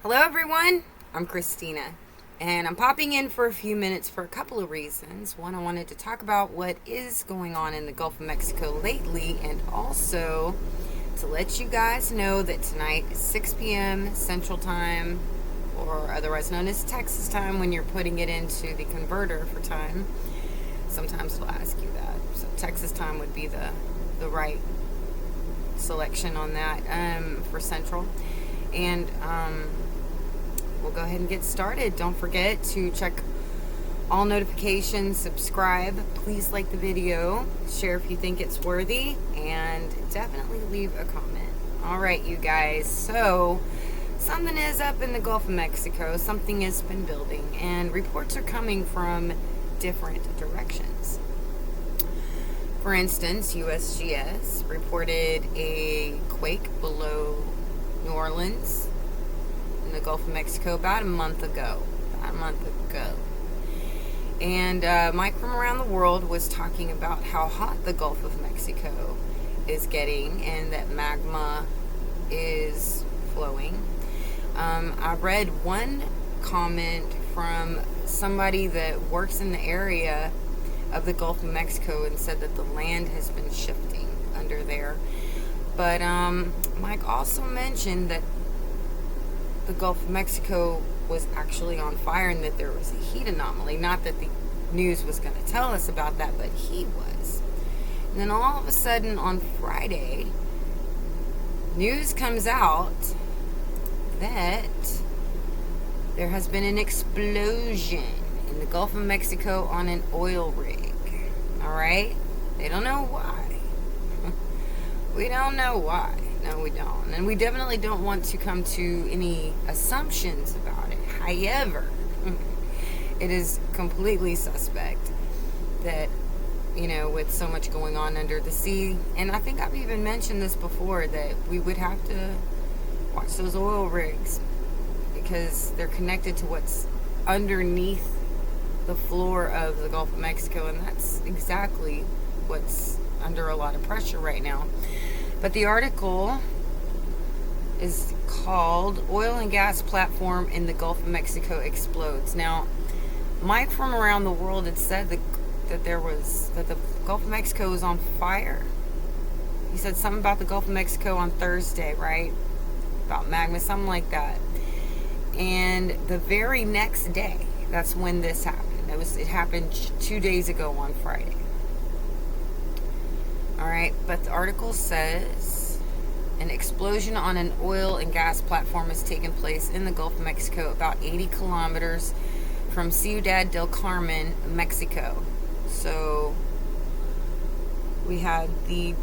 Hello everyone, I'm Christina, and I'm popping in for a few minutes for a couple of reasons. One, I wanted to talk about what is going on in the Gulf of Mexico lately, and also to let you guys know that tonight is 6 p.m. Central Time, or otherwise known as Texas time when you're putting it into the converter for time. Sometimes it'll ask you that. So Texas time would be the right selection on that for Central. And we'll go ahead and get started. Don't forget to check all notifications, subscribe, please like the video, share if you think it's worthy, and definitely leave a comment. All right, you guys, so something is up in the Gulf of Mexico. Something has been building, and reports are coming from different directions. For instance, USGS reported a quake below New Orleans in the Gulf of Mexico about a month ago. And Mike from Around the World was talking about how hot the Gulf of Mexico is getting and that magma is flowing. I read one comment from somebody that works in the area of the Gulf of Mexico and said that the land has been shifting under there. But Mike also mentioned that the Gulf of Mexico was actually on fire and that there was a heat anomaly. Not that the news was going to tell us about that, but he was. And then all of a sudden on Friday, news comes out that there has been an explosion in the Gulf of Mexico on an oil rig. All right? They don't know why. We don't know why. No, we don't. And we definitely don't want to come to any assumptions about it. However, it is completely suspect that, with so much going on under the sea, and I think I've even mentioned this before, that we would have to watch those oil rigs because they're connected to what's underneath the floor of the Gulf of Mexico, and that's exactly what's under a lot of pressure right now. But the article is called Oil and Gas Platform in the Gulf of Mexico Explodes. Now, Mike from Around the World had said that the Gulf of Mexico was on fire. He said something about the Gulf of Mexico on Thursday, right? About magma, something like that. And the very next day, that's when this happened. It happened 2 days ago on Friday. Alright, but the article says an explosion on an oil and gas platform has taken place in the Gulf of Mexico, about 80 kilometers from Ciudad del Carmen, Mexico. So we had the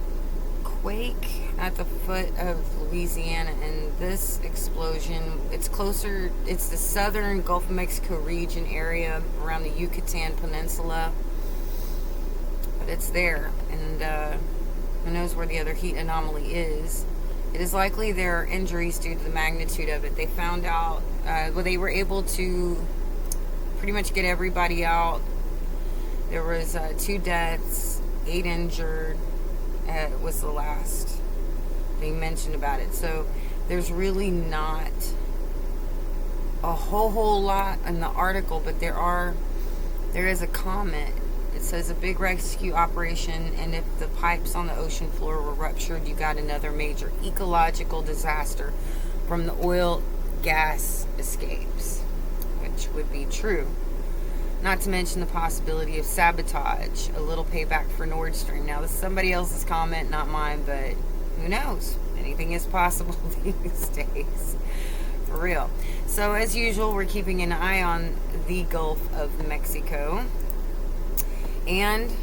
quake at the foot of Louisiana, and this explosion, it's the southern Gulf of Mexico region area around the Yucatan Peninsula. It's there, and who knows where the other heat anomaly is. It is likely there are injuries due to the magnitude of it. They found out, they were able to pretty much get everybody out. There was 2 deaths, 8 injured, was the last they mentioned about it. So there's really not a whole lot in the article, but there is a comment. It says a big rescue operation, and if the pipes on the ocean floor were ruptured, you got another major ecological disaster from the oil gas escapes, which would be true. Not to mention the possibility of sabotage, a little payback for Nord Stream. Now, this is somebody else's comment, not mine, but who knows? Anything is possible these days. For real. So, as usual, we're keeping an eye on the Gulf of Mexico. And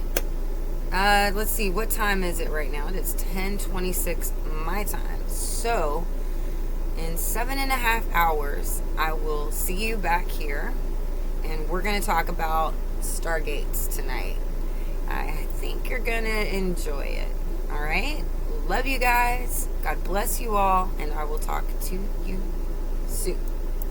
let's see, what time is it right now? It is 10:26 my time. So in 7.5 hours, I will see you back here, and we're going to talk about Stargates tonight. I think you're going to enjoy it. All right? Love you guys. God bless you all, and I will talk to you soon.